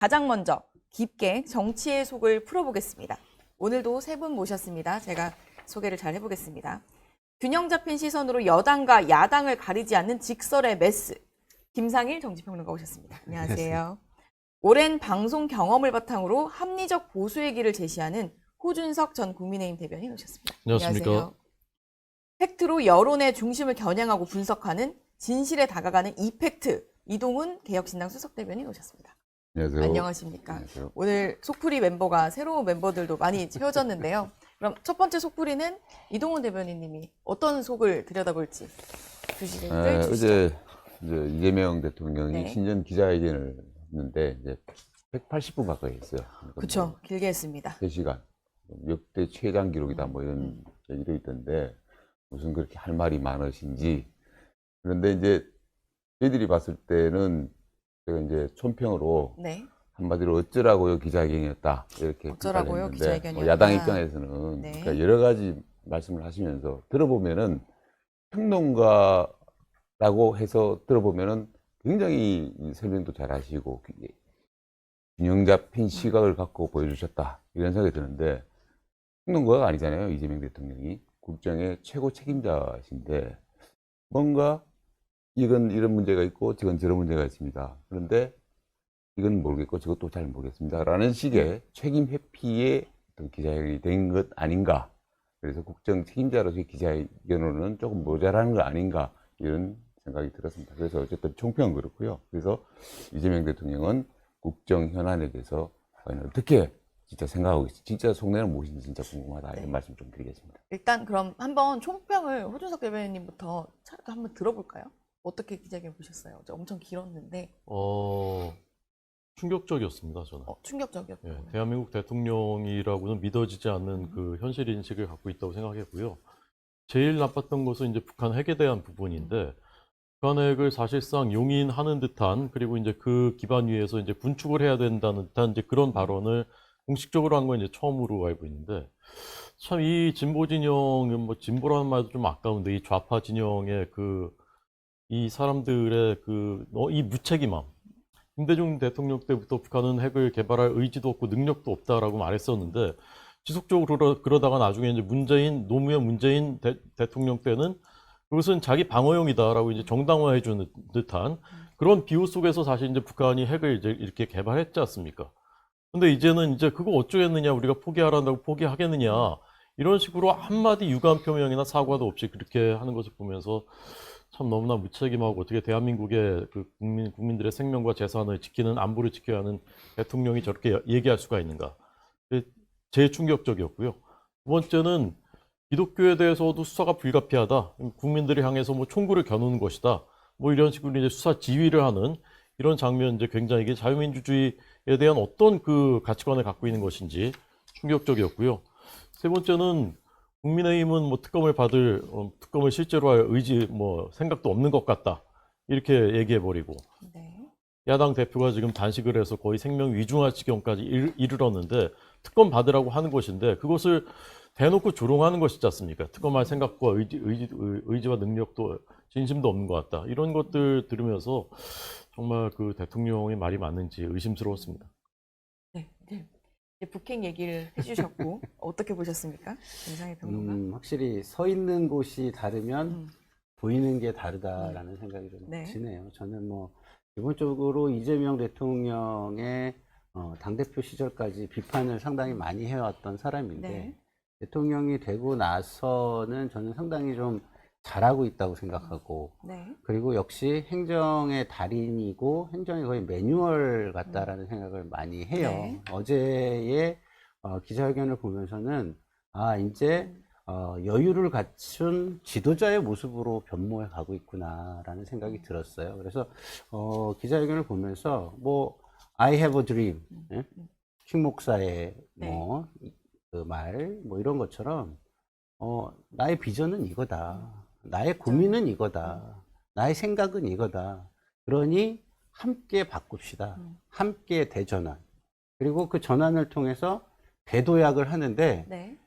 가장 먼저 깊게 정치의 속을 풀어보겠습니다. 오늘도 세 분 모셨습니다. 제가 소개를 잘 해보겠습니다. 균형 잡힌 시선으로 여당과 야당을 가리지 않는 직설의 메스. 김상일 정치평론가 오셨습니다. 안녕하세요. 오랜 방송 경험을 바탕으로 합리적 보수의 길을 제시하는 호준석 전 국민의힘 대변인 오셨습니다. 안녕하십니까. 안녕하세요. 팩트로 여론의 중심을 겨냥하고 분석하는 진실에 다가가는 이팩트. 이동훈 개혁신당 수석대변인 오셨습니다. 안녕하세요. 안녕하십니까. 안녕하세요. 오늘 속풀이 멤버가 새로운 멤버들도 많이 채워졌는데요. 그럼 첫 번째 속풀이는 이동훈 대변인님이 어떤 속을 들여다볼지 주시겠어요? 어제 이제 이재명 대통령이 네. 신년 기자회견을 했는데 이제 180분 가까이 했어요. 그렇죠. 길게 했습니다. 3시간. 역대 최장 기록이다 뭐 이런 얘기도 있던데 무슨 그렇게 할 말이 많으신지. 그런데 이제 저희들이 봤을 때는 제가 이제 촌평으로 네. 한마디로 어쩌라고요 기자회견이었다 이렇게 어쩌라고요, 평가를 했는데 기자회견이었다. 야당 입장에서는 네. 그러니까 여러 가지 말씀을 하시면서 들어보면은 평론가라고 해서 들어보면은 굉장히 설명도 잘 하시고 균형 잡힌 시각을 갖고 보여주셨다 이런 생각이 드는데 평론가가 아니잖아요. 이재명 대통령이 국정의 최고 책임자신데 뭔가 이건 이런 문제가 있고 저건 저런 문제가 있습니다. 그런데 이건 모르겠고 저것도 잘 모르겠습니다. 라는 식의 책임 회피의 어떤 기자회견이 된 것 아닌가. 그래서 국정 책임자로서의 기자회견으로는 조금 모자라는 거 아닌가. 이런 생각이 들었습니다. 그래서 어쨌든 총평은 그렇고요. 그래서 이재명 대통령은 국정 현안에 대해서 과연 어떻게 진짜 생각하고 있을지, 진짜 속내는 무엇인지 진짜 궁금하다. 이런 말씀 좀 드리겠습니다. 일단 그럼 한번 총평을 호준석 대변인님부터 한번 들어볼까요? 어떻게 기자회견 보셨어요? 어제 엄청 길었는데. 충격적이었습니다, 저는. 충격적이었고. 예, 대한민국 대통령이라고는 믿어지지 않는 그 현실 인식을 갖고 있다고 생각했고요. 제일 나빴던 것은 이제 북한 핵에 대한 부분인데, 북한 핵을 사실상 용인하는 듯한, 그리고 이제 그 기반 위에서 이제 군축을 해야 된다는 듯한 이제 그런 발언을 공식적으로 한 건 이제 처음으로 알고 있는데, 참 이 진보 진영은 뭐 진보라는 말도 좀 아까운데, 이 좌파 진영의 이 사람들의 이 무책임함. 김대중 대통령 때부터 북한은 핵을 개발할 의지도 없고 능력도 없다라고 말했었는데 지속적으로 그러다가 나중에 이제 노무현 문재인 대통령 때는 그것은 자기 방어용이다라고 이제 정당화해 주는 듯한 그런 비유 속에서 사실 이제 북한이 핵을 이제 이렇게 개발했지 않습니까? 근데 이제는 이제 그거 어쩌겠느냐, 우리가 포기하란다고 포기하겠느냐, 이런 식으로 한마디 유감 표명이나 사과도 없이 그렇게 하는 것을 보면서 참 너무나 무책임하고, 어떻게 대한민국의 그 국민들의 생명과 재산을 지키는, 안보를 지켜야 하는 대통령이 저렇게 얘기할 수가 있는가. 제일 충격적이었고요. 두 번째는 기독교에 대해서도 수사가 불가피하다. 국민들을 향해서 뭐 총구를 겨누는 것이다. 뭐 이런 식으로 이제 수사 지휘를 하는 이런 장면, 이제 굉장히 이게 자유민주주의에 대한 어떤 그 가치관을 갖고 있는 것인지 충격적이었고요. 세 번째는 국민의힘은 뭐 특검을 실제로 할 의지, 생각도 없는 것 같다. 이렇게 얘기해버리고. 네. 야당 대표가 지금 단식을 해서 거의 생명 위중할 지경까지 이르렀는데 특검 받으라고 하는 것인데 그것을 대놓고 조롱하는 것이지 않습니까? 특검할 생각과 의지와 능력도 진심도 없는 것 같다. 이런 것들 들으면서 정말 그 대통령의 말이 맞는지 의심스러웠습니다. 네. 북핵 얘기를 해주셨고 어떻게 보셨습니까? 김상일 평론가. 확실히 서 있는 곳이 다르면 보이는 게 다르다라는 생각이 좀 네. 드네요. 저는 뭐 기본적으로 이재명 대통령의 당대표 시절까지 비판을 상당히 많이 해왔던 사람인데 네. 대통령이 되고 나서는 저는 상당히 좀 잘하고 있다고 생각하고 네. 그리고 역시 행정의 달인이고 행정의 거의 매뉴얼 같다라는 생각을 많이 해요. 네. 어제의 기자회견을 보면서는 이제 여유를 갖춘 지도자의 모습으로 변모해 가고 있구나라는 생각이 들었어요. 그래서 기자회견을 보면서 뭐 I have a dream, 킹 목사의 그 말 이런 것처럼 나의 비전은 이거다. 나의 고민은 이거다. 나의 생각은 이거다. 그러니 함께 바꿉시다. 함께 대전환. 그리고 그 전환을 통해서 대도약을 하는데 네.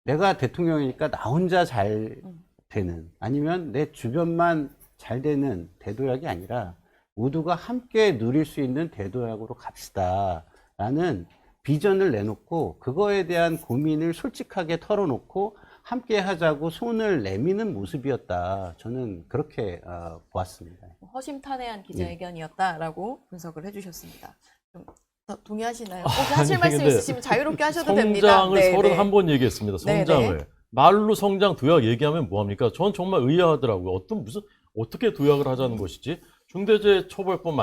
내가 대통령이니까 나 혼자 잘 되는 아니면 내 주변만 잘 되는 대도약이 아니라 모두가 함께 누릴 수 있는 대도약으로 갑시다라는 비전을 내놓고 그거에 대한 고민을 솔직하게 털어놓고 함께 하자고 손을 내미는 모습이었다. 저는 그렇게 보았습니다. 허심탄회한 예. 기자회견이었다라고 분석을 해주셨습니다. 좀 동의하시나요? 혹시 하실 말씀 근데 있으시면 자유롭게 하셔도 됩니다. 성장을 네, 31번 얘기했습니다. 네, 성장을. 네. 말로 성장, 도약 얘기하면 뭐합니까? 전 정말 의아하더라고요. 어떻게 도약을 하자는 것이지? 중대재해처벌법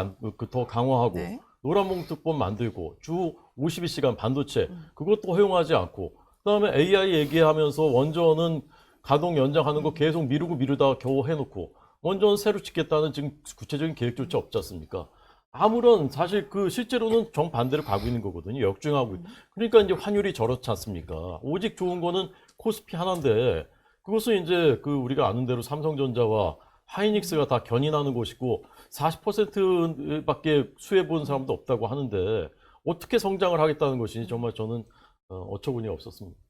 더 강화하고, 네. 노란봉투법 만들고, 주 52시간 반도체, 그것도 허용하지 않고, 그 다음에 AI 얘기하면서 원전은 가동 연장하는 거 계속 미루다가 겨우 해놓고, 원전 새로 짓겠다는 지금 구체적인 계획조차 없지 않습니까? 아무런 사실 실제로는 정반대로 가고 있는 거거든요. 역주행하고. 그러니까 이제 환율이 저렇지 않습니까? 오직 좋은 거는 코스피 하나인데 그것은 이제 우리가 아는 대로 삼성전자와 하이닉스가 다 견인하는 것이고 40%밖에 수혜 본 사람도 없다고 하는데 어떻게 성장을 하겠다는 것이니 정말 저는 어처구니 없었습니다.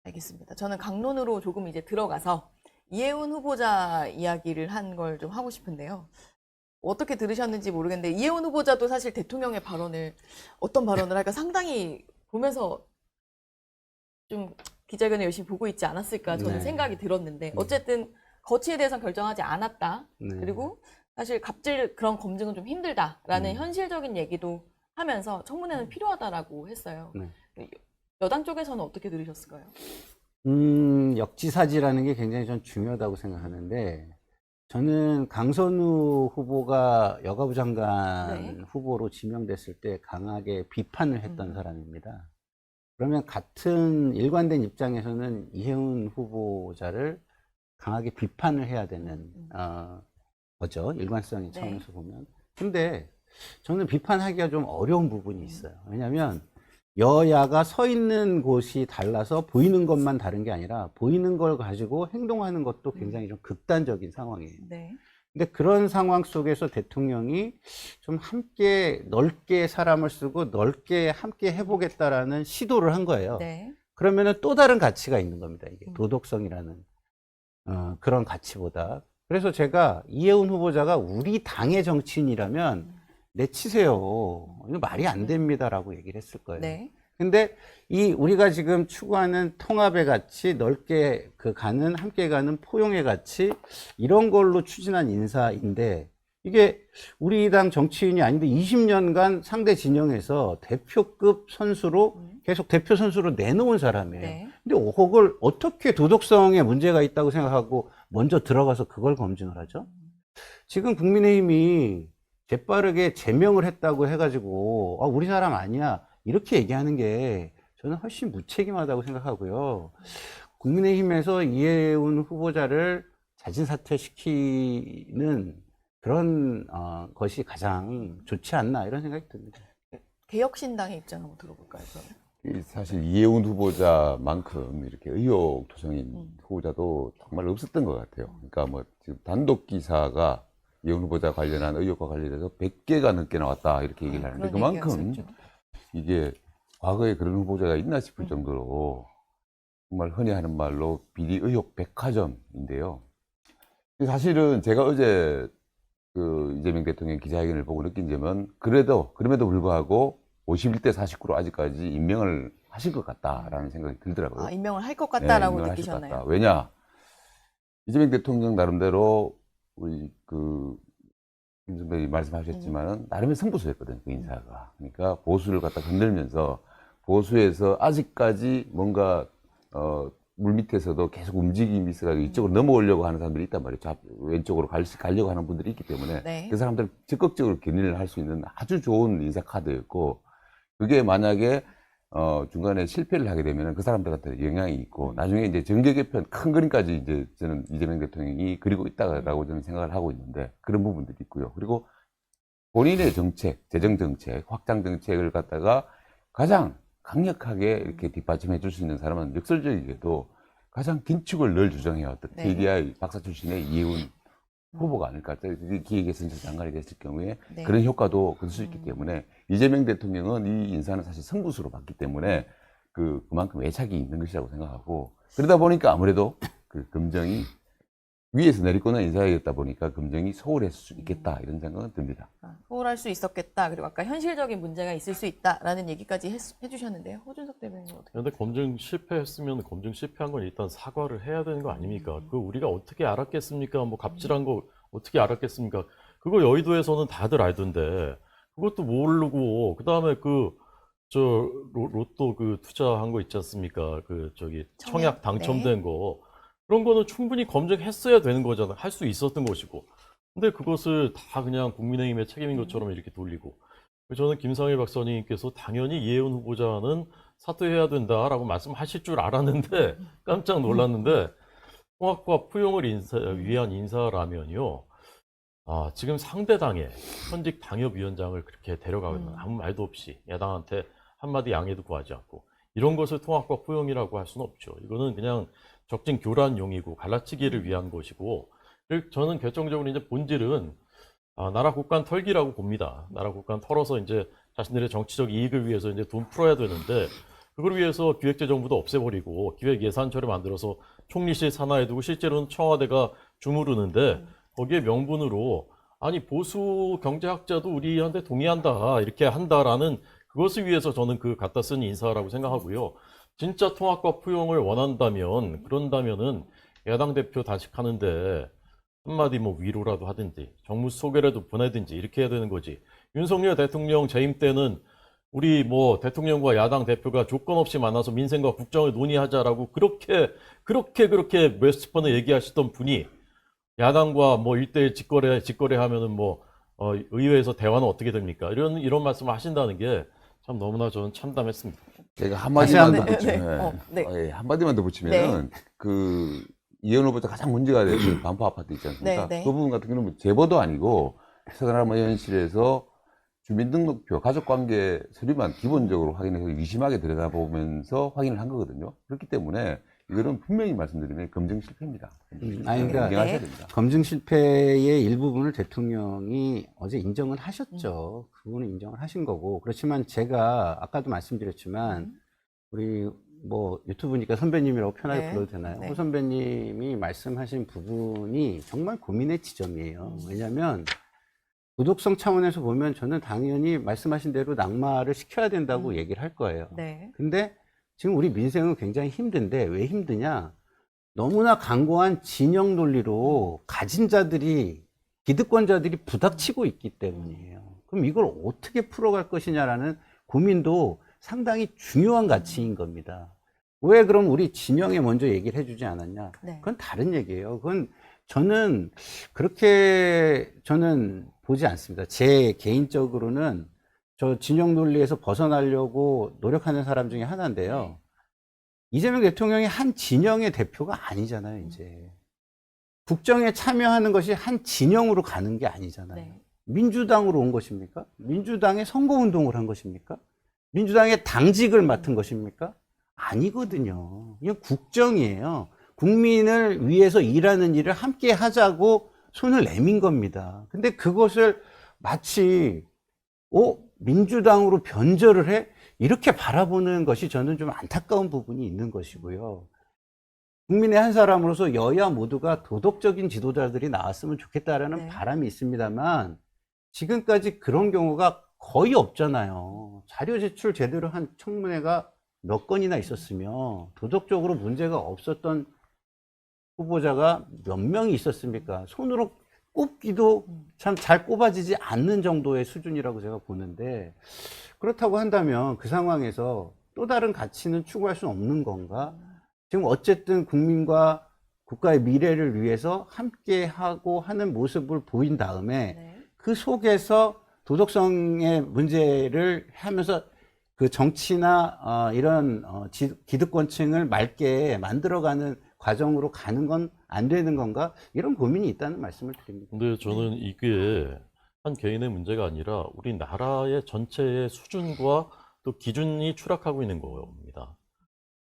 알겠습니다. 저는 강론으로 조금 이제 들어가서 이해운 후보자 이야기를 한 걸 좀 하고 싶은데요. 어떻게 들으셨는지 모르겠는데 이해운 후보자도 사실 대통령의 어떤 발언을 할까 상당히 보면서 좀 기자회견을 열심히 보고 있지 않았을까 저는 네. 생각이 들었는데 어쨌든 거치에 대해서 결정하지 않았다. 네. 그리고 사실 갑질 그런 검증은 좀 힘들다라는 음. 현실적인 얘기도 하면서 청문회는 필요하다라고 했어요. 네. 여당 쪽에서는 어떻게 들으셨을까요? 역지사지라는 게 굉장히 전 중요하다고 생각하는데, 저는 강선우 후보가 여가부 장관 네. 후보로 지명됐을 때 강하게 비판을 했던 사람입니다. 그러면 같은 일관된 입장에서는 이해운 후보자를 강하게 비판을 해야 되는 거죠. 일관성의 네. 차원에서 보면. 근데 저는 비판하기가 좀 어려운 부분이 있어요. 왜냐하면 여야가 서 있는 곳이 달라서 보이는 것만 다른 게 아니라 보이는 걸 가지고 행동하는 것도 굉장히 좀 극단적인 상황이에요. 네. 근데 그런 상황 속에서 대통령이 좀 함께 넓게 사람을 쓰고 넓게 함께 해보겠다라는 시도를 한 거예요. 네. 그러면은 또 다른 가치가 있는 겁니다. 이게 도덕성이라는 그런 가치보다. 그래서 제가 이해운 후보자가 우리 당의 정치인이라면 내치세요. 이거 말이 안 됩니다라고 얘기를 했을 거예요. 네. 근데 우리가 지금 추구하는 통합의 가치, 넓게 가는, 함께 가는 포용의 가치, 이런 걸로 추진한 인사인데, 이게 우리 당 정치인이 아닌데 20년간 상대 진영에서 대표급 선수로 계속 대표 선수로 내놓은 사람이에요. 네. 근데 그걸 어떻게 도덕성에 문제가 있다고 생각하고 먼저 들어가서 그걸 검증을 하죠? 지금 국민의힘이 재빠르게 제명을 했다고 해가지고 우리 사람 아니야 이렇게 얘기하는 게 저는 훨씬 무책임하다고 생각하고요. 국민의힘에서 이해운 후보자를 자진 사퇴시키는 그런 것이 가장 좋지 않나 이런 생각이 듭니다. 개혁신당의 입장 한번 들어볼까요? 그러면? 사실 이해운 후보자만큼 이렇게 의욕투성인 후보자도 정말 없었던 것 같아요. 그러니까 뭐 지금 단독 기사가 이해운 후보자 관련한 의혹과 관련해서 100개가 넘게 나왔다 이렇게 얘기를 하는데 그런 그만큼 얘기가 있었죠. 이게 과거에 그런 후보자가 있나 싶을 정도로 정말 흔히 하는 말로 비리 의혹 백화점인데요. 사실은 제가 어제 이재명 대통령 기자회견을 보고 느낀 점은 그럼에도 불구하고 51대 49로 아직까지 임명을 하실 것 같다라는 생각이 들더라고요. 임명을 할 것 같다라고 임명을 하실 것 느끼셨나요? 같다. 왜냐? 이재명 대통령 나름대로 우리 김 선배님 말씀하셨지만은 나름의 승부수였거든요, 그 인사가. 그러니까 보수를 갖다 건들면서 보수에서 아직까지 뭔가 물 밑에서도 계속 움직임이 있어가지고 이쪽으로 넘어오려고 하는 사람들이 있단 말이에요. 왼쪽으로 가려고 하는 분들이 있기 때문에 네. 그 사람들을 적극적으로 견인을 할 수 있는 아주 좋은 인사 카드였고, 그게 만약에 중간에 실패를 하게 되면 그 사람들한테 영향이 있고, 나중에 이제 정계 개편 큰 그림까지 이제 저는 이재명 대통령이 그리고 있다라고 저는 생각을 하고 있는데, 그런 부분들이 있고요. 그리고 본인의 정책, 재정 정책, 확장 정책을 갖다가 가장 강력하게 이렇게 뒷받침해 줄 수 있는 사람은 역설적이게도 가장 긴축을 늘 주장해왔던 네. KDI 박사 출신의 이해운 후보가 아닐까. 기획예산처 장관이 됐을 경우에 네. 그런 효과도 거둘 수 있기 때문에 이재명 대통령은 이 인사는 사실 승부수로 봤기 때문에 그만큼 애착이 있는 것이라고 생각하고, 그러다 보니까 아무래도 그 검증이 위에서 내리꽂는 인사이었다 보니까 검증이 소홀했을 수 있겠다 이런 생각은 듭니다. 소홀할 수 있었겠다. 그리고 아까 현실적인 문제가 있을 수 있다라는 얘기까지 해주셨는데요. 호준석 대변인 어떻게? 근데 검증 실패했으면 검증 실패한 건 일단 사과를 해야 되는 거 아닙니까? 그 우리가 어떻게 알았겠습니까? 뭐 갑질한 거 어떻게 알았겠습니까? 그거 여의도에서는 다들 알던데 그것도 모르고 그다음에 저 로또 그 투자한 거 있지 않습니까? 그 저기 청약 당첨된 거 그런 거는 충분히 검증했어야 되는 거잖아요. 할 수 있었던 것이고. 근데 그것을 다 그냥 국민의힘의 책임인 것처럼 이렇게 돌리고. 저는 김상일 박사님께서 당연히 이혜훈 후보자는 사퇴해야 된다라고 말씀하실 줄 알았는데 깜짝 놀랐는데 통합과 포용을 위한 인사라면요. 지금 상대당에 현직 당협위원장을 그렇게 데려가면 아무 말도 없이 야당한테 한마디 양해도 구하지 않고 이런 것을 통합과 포용이라고 할 수는 없죠. 이거는 그냥 적진 교란용이고 갈라치기를 위한 것이고 저는 결정적으로 이제 본질은 나라 국간 털기라고 봅니다. 나라 국간 털어서 이제 자신들의 정치적 이익을 위해서 이제 돈 풀어야 되는데 그걸 위해서 기획재정부도 없애버리고 기획예산처를 만들어서 총리실 산하에 두고 실제로는 청와대가 주무르는데 거기에 명분으로 아니 보수 경제학자도 우리한테 동의한다 이렇게 한다라는 그것을 위해서 저는 갖다 쓴 인사라고 생각하고요. 진짜 통합과 포용을 원한다면 그런다면은 야당 대표 단식하는데 한마디 뭐 위로라도 하든지 정무 소개라도 보내든지 이렇게 해야 되는 거지. 윤석열 대통령 재임 때는 우리 뭐 대통령과 야당 대표가 조건 없이 만나서 민생과 국정을 논의하자라고 그렇게 몇십 번을 얘기하시던 분이 야당과 뭐 1대1 직거래 하면은 뭐 의회에서 대화는 어떻게 됩니까? 이런 말씀을 하신다는 게 참 너무나 저는 참담했습니다. 제가 한마디만 더 다시 붙이면, 네. 예, 한마디만 더 붙이면은 이현 후보자 가장 문제가 되는 반포 아파트 있지 않습니까? 네, 네. 그 부분 같은 경우는 제보도 아니고 서강남 의원실에서 주민등록표, 가족관계 서류만 기본적으로 확인해서 유심하게 들여다보면서 확인을 한 거거든요. 그렇기 때문에 이거는 분명히 말씀드리면 검증 실패입니다. 아니, 그러니까 인정하셔야 됩니다. 검증 실패의 일부분을 대통령이 어제 인정을 하셨죠. 그분은 인정을 하신 거고. 그렇지만 제가 아까도 말씀드렸지만 우리 뭐 유튜브니까 선배님이라고 편하게 불러도 되나요? 네. 호 선배님이 말씀하신 부분이 정말 고민의 지점이에요. 왜냐하면 도덕성 차원에서 보면 저는 당연히 말씀하신 대로 낙마를 시켜야 된다고 얘기를 할 거예요. 네. 근데 지금 우리 민생은 굉장히 힘든데 왜 힘드냐? 너무나 강고한 진영 논리로 가진 자들이, 기득권자들이 부닥치고 있기 때문이에요. 그럼 이걸 어떻게 풀어갈 것이냐라는 고민도 상당히 중요한 가치인 겁니다. 왜 그럼 우리 진영에 먼저 얘기를 해주지 않았냐? 네. 그건 다른 얘기예요. 그건 저는 그렇게 보지 않습니다. 제 개인적으로는 저 진영 논리에서 벗어나려고 노력하는 사람 중에 하나인데요. 이재명 대통령이 한 진영의 대표가 아니잖아요, 이제. 국정에 참여하는 것이 한 진영으로 가는 게 아니잖아요. 네. 민주당으로 온 것입니까? 민주당의 선거운동을 한 것입니까? 민주당의 당직을 맡은 것입니까? 아니거든요. 이건 국정이에요. 국민을 위해서 일하는 일을 함께 하자고 손을 내민 겁니다. 근데 그것을 마치 민주당으로 변절을 해? 이렇게 바라보는 것이 저는 좀 안타까운 부분이 있는 것이고요. 국민의 한 사람으로서 여야 모두가 도덕적인 지도자들이 나왔으면 좋겠다라는 바람이 있습니다만 지금까지 그런 경우가 거의 없잖아요. 자료 제출 제대로 한 청문회가 몇 건이나 있었으며 도덕적으로 문제가 없었던 후보자가 몇 명이 있었습니까? 손으로 꼽기도 참 잘 꼽아지지 않는 정도의 수준이라고 제가 보는데 그렇다고 한다면 그 상황에서 또 다른 가치는 추구할 수 없는 건가? 지금 어쨌든 국민과 국가의 미래를 위해서 함께하고 하는 모습을 보인 다음에 그 속에서 도덕성의 문제를 하면서 그 정치나 이런 기득권층을 맑게 만들어가는 과정으로 가는 건 안 되는 건가? 이런 고민이 있다는 말씀을 드립니다. 근데 저는 이게 한 개인의 문제가 아니라 우리 나라의 전체의 수준과 또 기준이 추락하고 있는 겁니다.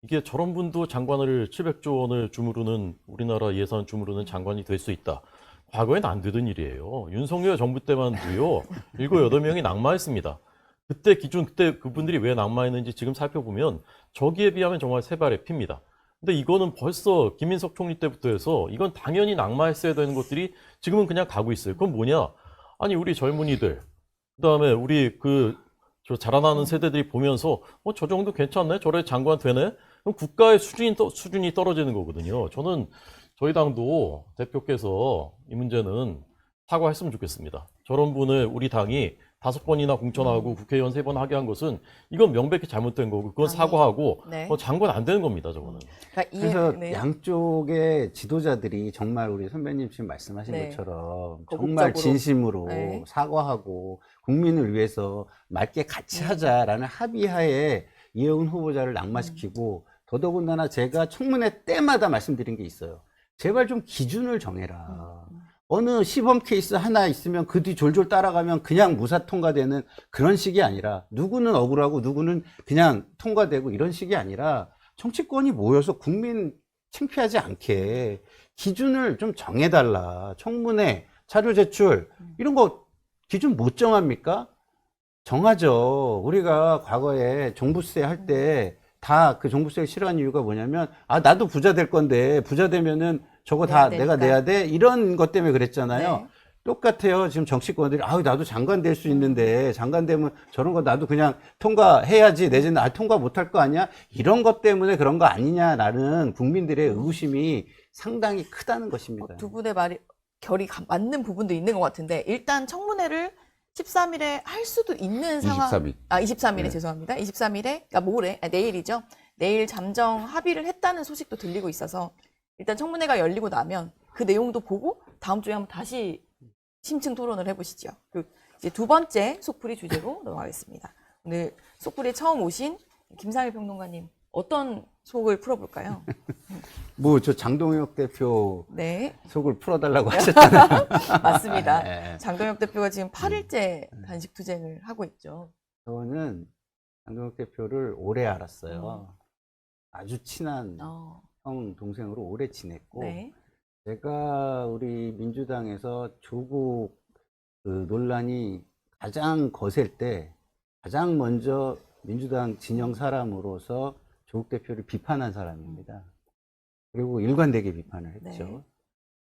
이게 저런 분도 장관을 700조 원을 주무르는 우리나라 예산 주무르는 장관이 될 수 있다. 과거엔 안 되던 일이에요. 윤석열 정부 때만도요. 7, 8명이 낙마했습니다. 그때 그분들이 왜 낙마했는지 지금 살펴보면 저기에 비하면 정말 세 발의 피입니다. 근데 이거는 벌써 김민석 총리 때부터 해서 이건 당연히 낙마했어야 되는 것들이 지금은 그냥 가고 있어요. 그건 뭐냐? 아니, 우리 젊은이들, 그다음에 우리 저 자라나는 세대들이 보면서 저 정도 괜찮네? 저래 장관 되네? 그럼 국가의 수준이 떨어지는 거거든요. 저는 저희 당도 대표께서 이 문제는 사과했으면 좋겠습니다. 저런 분을 우리 당이 5번이나 공천하고 국회의원 3번 하게 한 것은 이건 명백히 잘못된 거고 그건 사과하고 네. 장관 안 되는 겁니다. 저거는. 그러니까 그래서 네. 양쪽의 지도자들이 정말 우리 선배님 지금 말씀하신 네. 것처럼 거국적으로. 정말 진심으로 네. 사과하고 국민을 위해서 맑게 같이 하자라는 합의하에 이혜훈 후보자를 낙마시키고 더더군다나 제가 청문회 때마다 말씀드린 게 있어요. 제발 좀 기준을 정해라. 어느 시범 케이스 하나 있으면 그 뒤 졸졸 따라가면 그냥 무사 통과되는 그런 식이 아니라 누구는 억울하고 누구는 그냥 통과되고 이런 식이 아니라 정치권이 모여서 국민 창피하지 않게 기준을 좀 정해달라. 청문회, 자료 제출 이런 거 기준 못 정합니까? 정하죠. 우리가 과거에 종부세 할 때 다 그 종부세 싫어하는 이유가 뭐냐면 나도 부자 될 건데 부자 되면은 저거 다 내가 내야 돼? 이런 것 때문에 그랬잖아요. 네. 똑같아요. 지금 정치권들이 나도 장관 될 수 있는데 장관 되면 저런 거 나도 그냥 통과해야지 내지는 통과 못할 거 아니야? 이런 것 때문에 그런 거 아니냐라는 국민들의 의구심이 상당히 크다는 것입니다. 두 분의 말이 결이 맞는 부분도 있는 것 같은데 일단 청문회를 13일에 할 수도 있는 상황. 23일. 23일에 네. 죄송합니다. 23일에 그러니까 내일이죠. 내일 잠정 합의를 했다는 소식도 들리고 있어서 일단 청문회가 열리고 나면 그 내용도 보고 다음 주에 한번 다시 심층 토론을 해보시죠. 이제 두 번째 속풀이 주제로 넘어가겠습니다. 오늘 속풀이에 처음 오신 김상일 평론가님 어떤 속을 풀어볼까요? 저 장동혁 대표 네, 속을 풀어달라고 하셨잖아요. 맞습니다. 네. 장동혁 대표가 지금 8일째 단식 투쟁을 하고 있죠. 저는 장동혁 대표를 오래 알았어요. 아주 친한 형 동생으로 오래 지냈고 네. 제가 우리 민주당에서 조국 논란이 가장 거셀 때 가장 먼저 민주당 진영 사람으로서 조국 대표를 비판한 사람입니다. 그리고 일관되게 비판을 했죠. 네.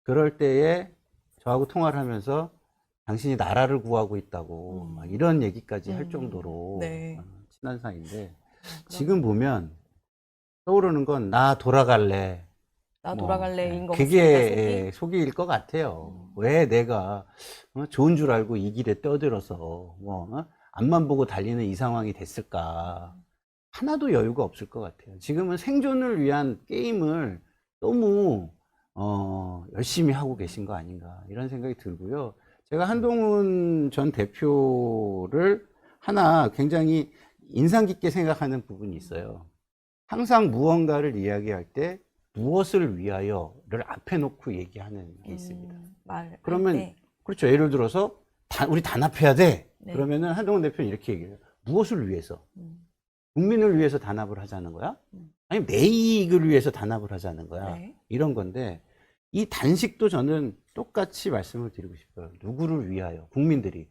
그럴 때에 저하고 통화를 하면서 당신이 나라를 구하고 있다고 막 이런 얘기까지 할 정도로 네. 친한 사이인데 지금 보면 떠오르는 건 나 돌아갈래. 나 돌아갈래인 거 그게 속일 것 같아요. 왜 내가 좋은 줄 알고 이 길에 떠들어서 앞만 보고 달리는 이 상황이 됐을까. 하나도 여유가 없을 것 같아요. 지금은 생존을 위한 게임을 너무 열심히 하고 계신 거 아닌가 이런 생각이 들고요. 제가 한동훈 전 대표를 하나 굉장히 인상 깊게 생각하는 부분이 있어요. 항상 무언가를 이야기할 때 무엇을 위하여를 앞에 놓고 얘기하는 게 있습니다. 그러면 그렇죠. 예를 들어서 우리 단합해야 돼. 네. 그러면은 한동훈 대표는 이렇게 얘기해요. 무엇을 위해서? 국민을 위해서 단합을 하자는 거야? 아니면 내 이익을 위해서 단합을 하자는 거야? 네. 이런 건데 이 단식도 저는 똑같이 말씀을 드리고 싶어요. 누구를 위하여? 국민들이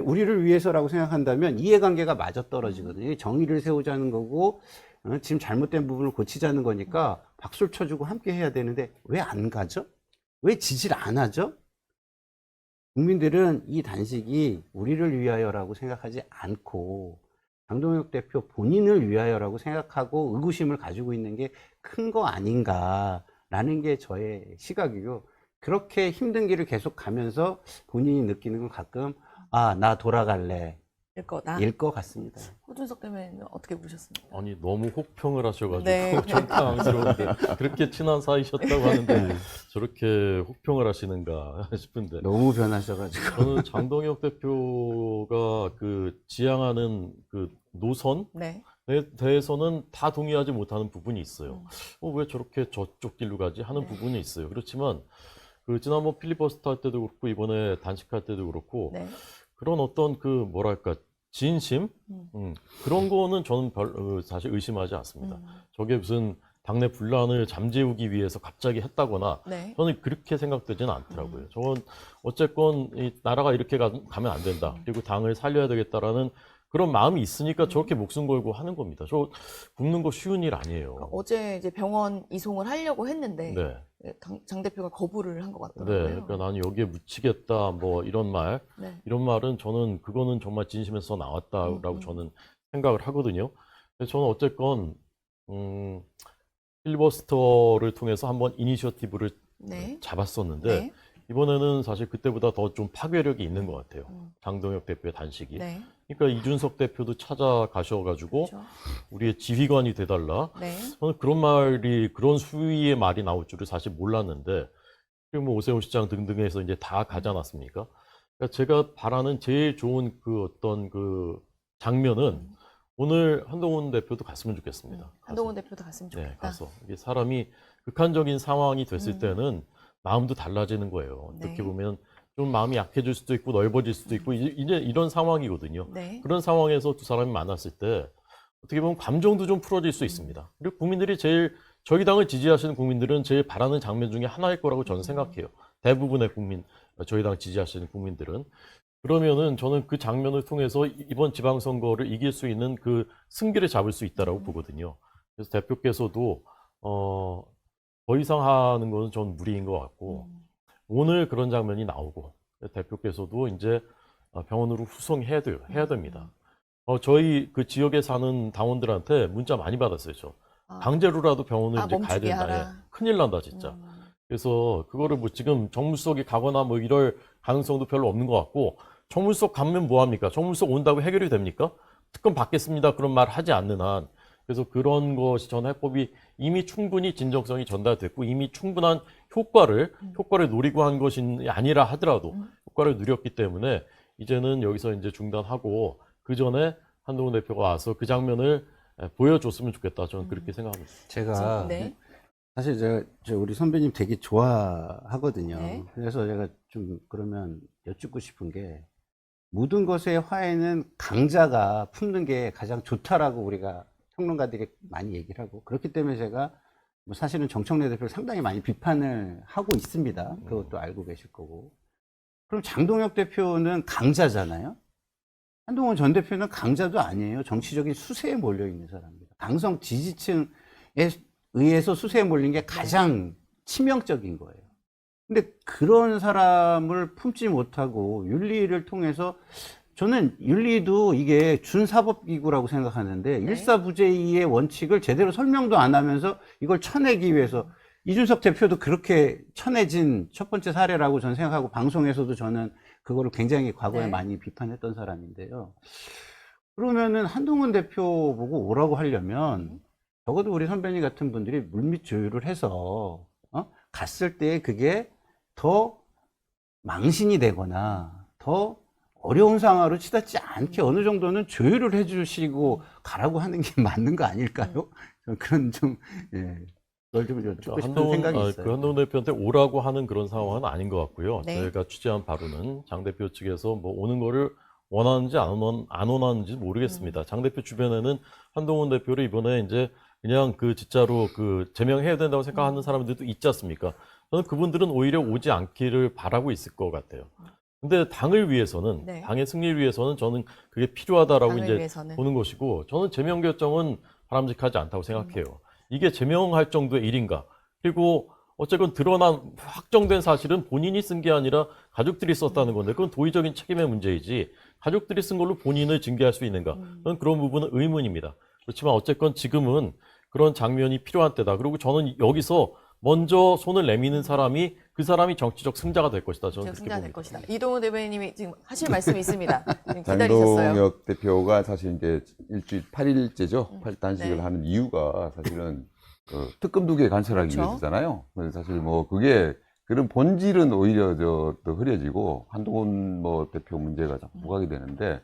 우리를 위해서라고 생각한다면 이해관계가 맞아떨어지거든요. 정의를 세우자는 거고 지금 잘못된 부분을 고치자는 거니까 박수를 쳐주고 함께 해야 되는데 왜 안 가죠? 왜 지지를 안 하죠? 국민들은 이 단식이 우리를 위하여라고 생각하지 않고 장동혁 대표 본인을 위하여라고 생각하고 의구심을 가지고 있는 게 큰 거 아닌가라는 게 저의 시각이고 그렇게 힘든 길을 계속 가면서 본인이 느끼는 건 가끔 나 돌아갈래 일 것 같습니다. 호준석 대표는 어떻게 보셨습니까? 아니 너무 혹평을 하셔가지고 네. 좀 당황스러운데 그렇게 친한 사이셨다고 하는데 저렇게 혹평을 하시는가 싶은데 너무 변하셔가지고 저는 장동혁 대표가 지향하는 노선에 네. 대해서는 다 동의하지 못하는 부분이 있어요. 왜 저렇게 저쪽 길로 가지 하는 부분이 있어요. 그렇지만 지난번 필리버스터 할 때도 그렇고 이번에 단식할 때도 그렇고 네. 그런 어떤 진심 그런 거는 저는 사실 의심하지 않습니다. 저게 무슨 당내 분란을 잠재우기 위해서 갑자기 했다거나 네. 저는 그렇게 생각되지는 않더라고요. 저건 어쨌건 이 나라가 이렇게 가면 안 된다. 그리고 당을 살려야 되겠다라는 그런 마음이 있으니까 저렇게 목숨 걸고 하는 겁니다. 저 굶는 거 쉬운 일 아니에요. 그러니까 어제 이제 병원 이송을 하려고 했는데 네. 장 대표가 거부를 한 것 네. 같더라고요. 그러니까 나는 여기에 묻히겠다, 뭐 이런 말, 네. 이런 말은 저는 그거는 정말 진심에서 나왔다라고 음. 저는 생각을 하거든요. 그래서 저는 어쨌건, 필리버스터를 통해서 한번 이니셔티브를 네. 잡았었는데, 네. 이번에는 사실 그때보다 더 좀 파괴력이 있는 것 같아요. 음. 장동혁 대표의 단식이. 네. 그러니까 이준석 대표도 찾아가셔가지고 그렇죠. 우리의 지휘관이 돼달라. 네. 저는 그런 말이, 그런 수위의 말이 나올 줄을 사실 몰랐는데, 그리고 뭐 오세훈 시장 등등해서 이제 다 가지 않았습니까? 그러니까 제가 바라는 제일 좋은 그 어떤 그 장면은 오늘 한동훈 대표도 갔으면 좋겠습니다. 한동훈 대표도 갔으면 네, 좋겠다. 가서. 이게 사람이 극한적인 상황이 됐을 음. 때는 마음도 달라지는 거예요. 네. 어떻게 보면 좀 마음이 약해질 수도 있고 넓어질 수도 있고 이제 이런 상황이거든요. 네. 그런 상황에서 두 사람이 만났을 때 어떻게 보면 감정도 좀 풀어질 수 있습니다. 그리고 국민들이 제일 저희 당을 지지하시는 국민들은 제일 바라는 장면 중에 하나일 거라고 저는 생각해요. 대부분의 국민, 저희 당 지지하시는 국민들은. 그러면은 저는 그 장면을 통해서 이번 지방선거를 이길 수 있는 그 승기를 잡을 수 있다라고 보거든요. 그래서 대표께서도 더 이상 하는 것은 전 무리인 것 같고 오늘 그런 장면이 나오고 대표께서도 이제 병원으로 후송해야 돼요. 해야 됩니다. 저희 그 지역에 사는 당원들한테 문자 많이 받았어요. 저 강제로라도 병원을 이제 가야 멈추게 된다. 하라. 예. 큰일 난다 진짜. 그래서 그거를 뭐 지금 정물석에 가거나 뭐 이럴 가능성도 별로 없는 것 같고 정물석 가면 뭐 합니까? 정물석 온다고 해결이 됩니까? 특검 받겠습니다. 그런 말 하지 않는 한. 그래서 그런 것이 전 해법이 이미 충분히 진정성이 전달됐고 이미 충분한 효과를 노리고 한 것이 아니라 하더라도 효과를 누렸기 때문에 이제는 여기서 이제 중단하고 그 전에 한동훈 대표가 와서 그 장면을 보여줬으면 좋겠다. 저는 그렇게 생각합니다. 제가 네. 사실 제가 우리 선배님 되게 좋아하거든요. 네. 그래서 제가 좀 그러면 여쭙고 싶은 게 모든 것의 화해는 강자가 품는 게 가장 좋다라고 우리가 평론가들이 많이 얘기를 하고 그렇기 때문에 제가 뭐 사실은 정청래 대표를 상당히 많이 비판을 하고 있습니다. 그것도 알고 계실 거고. 그럼 장동혁 대표는 강자잖아요. 한동훈 전 대표는 강자도 아니에요. 정치적인 수세에 몰려 있는 사람입니다. 강성 지지층에 의해서 수세에 몰린 게 가장 치명적인 거예요. 근데 그런 사람을 품지 못하고 윤리를 통해서 저는 윤리도 이게 준사법기구라고 생각하는데 네. 일사부재의 원칙을 제대로 설명도 안 하면서 이걸 쳐내기 위해서 이준석 대표도 그렇게 쳐내진 첫 번째 사례라고 저는 생각하고 방송에서도 저는 그거를 굉장히 과거에 네. 많이 비판했던 사람인데요. 그러면은 한동훈 대표 보고 오라고 하려면 적어도 우리 선배님 같은 분들이 물밑 조율을 해서 갔을 때 그게 더 망신이 되거나 더 어려운 상황으로 치닫지 않게 어느 정도는 조율을 해주시고 가라고 하는 게 맞는 거 아닐까요? 저는 그런 좀, 예. 그걸 좀 여쭙고 싶은 생각이 있어요. 그 한동훈 대표한테 오라고 하는 그런 상황은 아닌 것 같고요. 네. 저희가 취재한 바로는 장 대표 측에서 뭐 오는 거를 원하는지 안 원하는지 모르겠습니다. 장 대표 주변에는 한동훈 대표를 이번에 이제 그냥 그 진짜로 그 제명해야 된다고 생각하는 사람들도 있지 않습니까? 저는 그분들은 오히려 오지 않기를 바라고 있을 것 같아요. 근데 당을 위해서는, 네. 당의 승리를 위해서는 저는 그게 필요하다라고 당을 이제 위해서는. 보는 것이고, 저는 제명 결정은 바람직하지 않다고 생각해요. 이게 제명할 정도의 일인가? 그리고 어쨌건 드러난 확정된 사실은 본인이 쓴 게 아니라 가족들이 썼다는 건데 그건 도의적인 책임의 문제이지 가족들이 쓴 걸로 본인을 징계할 수 있는가? 저는 그런 부분은 의문입니다. 그렇지만 어쨌건 지금은 그런 장면이 필요한 때다. 그리고 저는 여기서 먼저 손을 내미는 사람이 그 사람이 정치적 승자가 될 것이다. 저는 그렇게 승자가 될 봅니다. 것이다. 이동훈 대변인님이 지금 하실 말씀이 있습니다. 지금 기다리셨어요. 장동혁 대표가 사실 이제 일주일 8일째죠. 단식을 네. 하는 이유가 사실은 특검 2개 간섭하기 그렇죠. 위해서잖아요. 그래서 사실 뭐 그게 그런 본질은 오히려 더 흐려지고 한동훈 뭐 대표 문제가 자꾸 부각이 되는데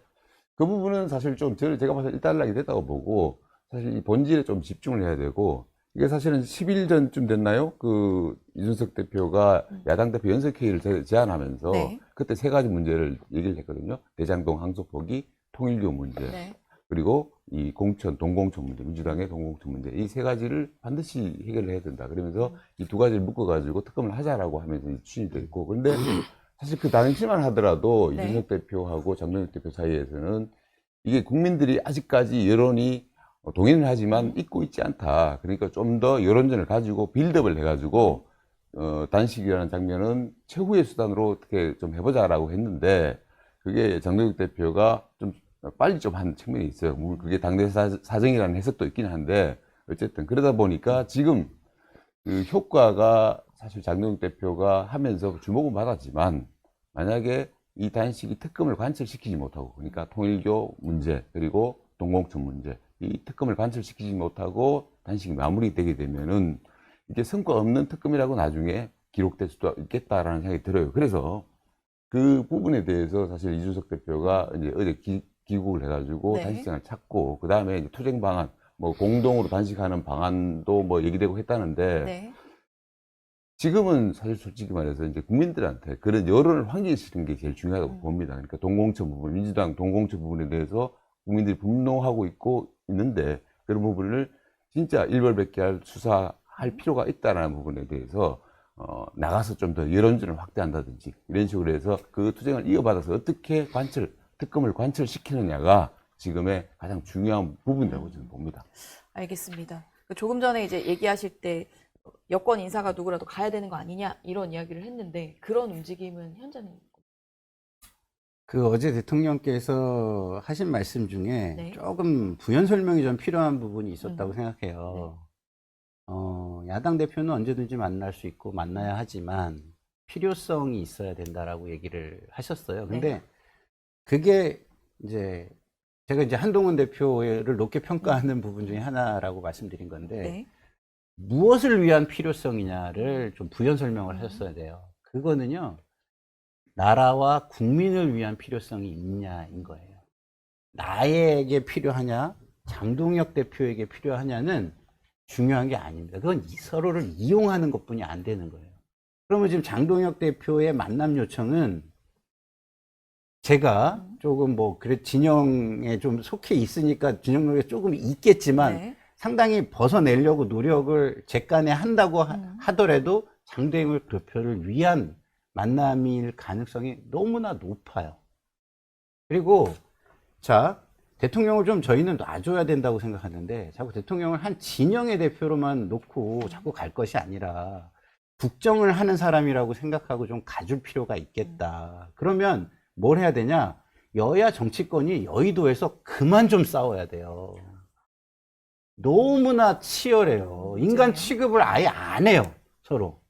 그 부분은 사실 좀 제가 봐서 일단락이 됐다고 보고 사실 이 본질에 좀 집중을 해야 되고 이게 사실은 10일 전쯤 됐나요? 그 이준석 대표가 야당 대표 연석회의를 제안하면서 네. 그때 3가지 문제를 얘기를 했거든요. 대장동 항소 포기, 통일교 문제, 네. 그리고 이 동공천 문제, 민주당의 동공천 문제 이 3가지를 반드시 해결을 해야 된다. 그러면서 이 2가지를 묶어가지고 특검을 하자라고 하면서 추진이 됐고 그런데 사실 그 당시만 하더라도 네. 이준석 대표하고 장동혁 대표 사이에서는 이게 국민들이 아직까지 여론이 동의는 하지만 잊고 있지 않다. 그러니까 좀 더 여론전을 가지고 빌드업을 해가지고 단식이라는 장면은 최후의 수단으로 어떻게 좀 해보자라고 했는데 그게 장동혁 대표가 좀 빨리 좀 한 측면이 있어요. 물론 그게 당내 사정이라는 해석도 있긴 한데 어쨌든 그러다 보니까 지금 그 효과가 사실 장동혁 대표가 하면서 주목은 받았지만 만약에 이 단식이 특검을 관철시키지 못하고 그러니까 통일교 문제 그리고 동공천 문제 이 특검을 관철시키지 못하고 단식이 마무리되게 되면은 이게 성과 없는 특검이라고 나중에 기록될 수도 있겠다라는 생각이 들어요. 그래서 그 부분에 대해서 사실 이준석 대표가 이제 어제 귀국을 해가지고 네. 단식장을 찾고 그 다음에 투쟁 방안 뭐 공동으로 단식하는 방안도 뭐 얘기되고 했다는데 네. 지금은 사실 솔직히 말해서 이제 국민들한테 그런 여론을 환기시키는 게 제일 중요하다고 봅니다. 그러니까 동공천 부분, 민주당 동공천 부분에 대해서 국민들이 분노하고 있는데 그런 부분을 진짜 일벌백계할 수사할 필요가 있다는 부분에 대해서 나가서 좀 더 여론전을 확대한다든지 이런 식으로 해서 그 투쟁을 이어받아서 어떻게 특검을 관철시키느냐가 지금의 가장 중요한 부분이라고 저는 봅니다. 알겠습니다. 조금 전에 이제 얘기하실 때 여권 인사가 누구라도 가야 되는 거 아니냐 이런 이야기를 했는데 그런 움직임은 현재는 그 어제 대통령께서 하신 말씀 중에 네. 조금 부연 설명이 좀 필요한 부분이 있었다고 생각해요. 야당 대표는 언제든지 만날 수 있고 만나야 하지만 필요성이 있어야 된다라고 얘기를 하셨어요. 근데 네. 그게 이제 제가 이제 한동훈 대표를 높게 평가하는 부분 중에 하나라고 말씀드린 건데 네. 무엇을 위한 필요성이냐를 좀 부연 설명을 하셨어야 돼요. 그거는요. 나라와 국민을 위한 필요성이 있냐인 거예요. 나에게 필요하냐, 장동혁 대표에게 필요하냐는 중요한 게 아닙니다. 그건 서로를 이용하는 것뿐이 안 되는 거예요. 그러면 지금 장동혁 대표의 만남 요청은 제가 조금 그래 진영에 좀 속해 있으니까 진영력이 조금 있겠지만 네. 상당히 벗어내려고 노력을 제 간에 한다고 하더라도 장동혁 대표를 위한 만남일 가능성이 너무나 높아요. 그리고 자 대통령을 좀 저희는 놔줘야 된다고 생각하는데 자꾸 대통령을 한 진영의 대표로만 놓고 자꾸 갈 것이 아니라 국정을 하는 사람이라고 생각하고 좀 가줄 필요가 있겠다. 그러면 뭘 해야 되냐? 여야 정치권이 여의도에서 그만 좀 싸워야 돼요. 너무나 치열해요. 인간 취급을 아예 안 해요, 서로.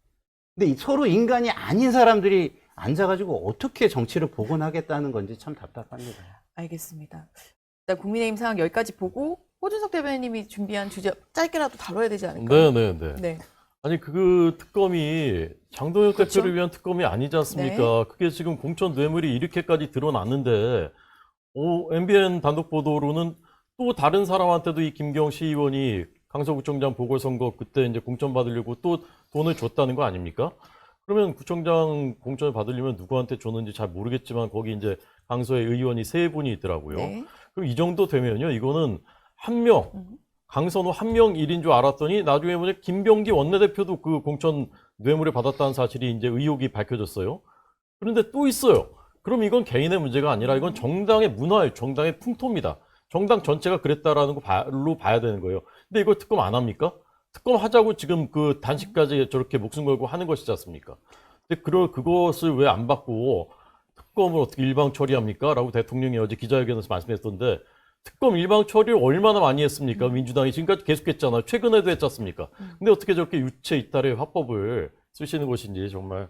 근데 서로 인간이 아닌 사람들이 앉아가지고 어떻게 정치를 복원하겠다는 건지 참 답답합니다. 알겠습니다. 일단 국민의힘 상황 여기까지 보고 호준석 대변인님이 준비한 주제 짧게라도 다뤄야 되지 않을까요? 네네네. 네. 아니 그 특검이 장동혁 그렇죠? 대표를 위한 특검이 아니지 않습니까? 그게 지금 공천 뇌물이 이렇게까지 드러났는데 MBN 단독 보도로는 또 다른 사람한테도 이 김경 시의원이 강서구청장 보궐선거 그때 이제 공천 받으려고 또 돈을 줬다는 거 아닙니까? 그러면 구청장 공천을 받으려면 누구한테 줬는지 잘 모르겠지만 거기 이제 강서에 의원이 3분이 있더라고요. 네. 그럼 이 정도 되면요, 이거는 한 명, 강선우 한 명 일인 줄 알았더니 나중에 보니 김병기 원내대표도 그 공천 뇌물을 받았다는 사실이 이제 의혹이 밝혀졌어요. 그런데 또 있어요. 그럼 이건 개인의 문제가 아니라 이건 정당의 문화예요. 정당의 풍토입니다. 정당 전체가 그랬다라는 걸로 봐야 되는 거예요. 근데 이걸 특검 안 합니까? 특검 하자고 지금 그 단식까지 저렇게 목숨 걸고 하는 것이지 않습니까? 근데 그것을 왜 안 받고 특검을 어떻게 일방 처리합니까? 라고 대통령이 어제 기자회견에서 말씀했던데 특검 일방 처리를 얼마나 많이 했습니까? 민주당이 지금까지 계속했잖아요. 최근에도 했지 않습니까? 근데 어떻게 저렇게 유체 이탈의 화법을 쓰시는 것인지 정말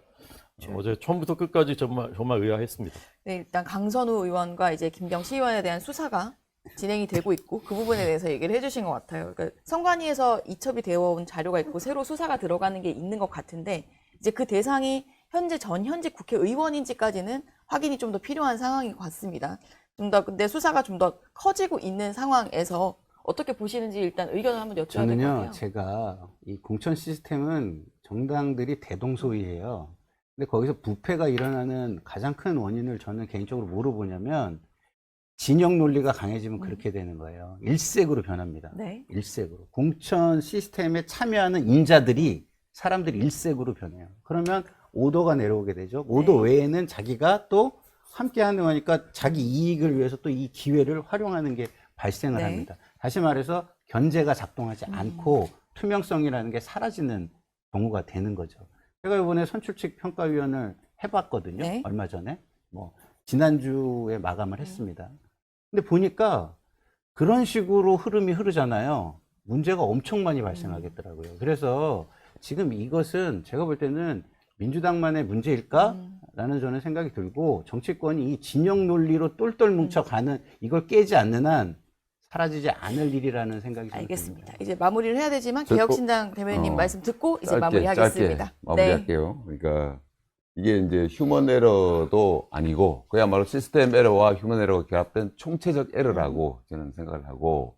어제 처음부터 끝까지 정말 의아했습니다. 네, 일단 강선우 의원과 이제 김경 시의원에 대한 수사가 진행이 되고 있고 그 부분에 대해서 얘기를 해주신 것 같아요. 그러니까 선관위에서 이첩이 되어 온 자료가 있고 새로 수사가 들어가는 게 있는 것 같은데 이제 그 대상이 현직 국회의원인지까지는 확인이 좀 더 필요한 상황인 것 같습니다. 좀 더 근데 수사가 좀 더 커지고 있는 상황에서 어떻게 보시는지 일단 의견을 한번 여쭤야 될 것 같아요. 저는요, 제가 이 공천 시스템은 정당들이 대동소이해요. 근데 거기서 부패가 일어나는 가장 큰 원인을 저는 개인적으로 뭐로 보냐면 진영 논리가 강해지면 그렇게 되는 거예요. 일색으로 변합니다. 네. 일색으로. 공천 시스템에 참여하는 인자들이 사람들이 일색으로 변해요. 그러면 오도가 내려오게 되죠. 오도 네. 외에는 자기가 또 함께 하는 거니까 자기 이익을 위해서 또 이 기회를 활용하는 게 발생을 네. 합니다. 다시 말해서 견제가 작동하지 않고 투명성이라는 게 사라지는 경우가 되는 거죠. 제가 이번에 선출직 평가위원을 해봤거든요. 네. 얼마 전에 뭐 지난주에 마감을 했습니다. 근데 보니까 그런 식으로 흐름이 흐르잖아요. 문제가 엄청 많이 발생하겠더라고요. 그래서 지금 이것은 제가 볼 때는 민주당만의 문제일까라는 저는 생각이 들고, 정치권이 이 진영 논리로 똘똘 뭉쳐가는 이걸 깨지 않는 한 사라지지 않을 일이라는 생각이 저는 알겠습니다. 듭니다. 이제 마무리를 해야 되지만 저- 개혁신당 대변인님 말씀 듣고 이제 마무리하겠습니다. 짧게 마무리할게요. 그러니까 이게 이제 휴먼 에러도 아니고 그야말로 시스템 에러와 휴먼 에러가 결합된 총체적 에러라고 저는 생각을 하고,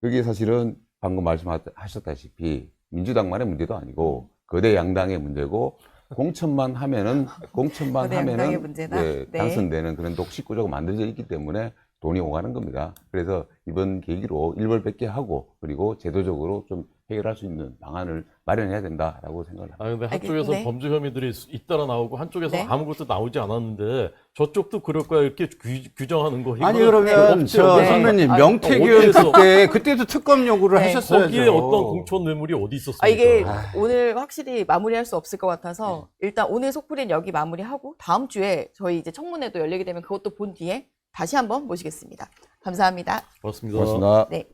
그게 사실은 방금 말씀하셨다시피 민주당만의 문제도 아니고 거대 양당의 문제고, 공천만 하면은 거대 양당의 문제다. 예, 네. 당선되는 그런 독식구조가 만들어져 있기 때문에 돈이 오가는 겁니다. 그래서 이번 계기로 일벌백계 하고 그리고 제도적으로 좀 해결할 수 있는 방안을 마련해야 된다라고 생각을 합니다. 아, 근데 한쪽에서 네. 범죄 혐의들이 잇따라 나오고 한쪽에서 네. 아무것도 나오지 않았는데 저쪽도 그럴 거야 이렇게 규정하는 거. 아니, 이거는 그러면 없지, 저 없지. 선배님, 아니, 명태균 어디에서- 그때도 특검 요구를 네. 하셨어야죠. 거기에 어떤 공천 뇌물이 어디 있었습니까? 이게 오늘 확실히 마무리할 수 없을 것 같아서 일단 오늘 속풀이는 여기 마무리하고 다음 주에 저희 이제 청문회도 열리게 되면 그것도 본 뒤에 다시 한번 모시겠습니다. 감사합니다. 맞습니다. 고맙습니다. 네.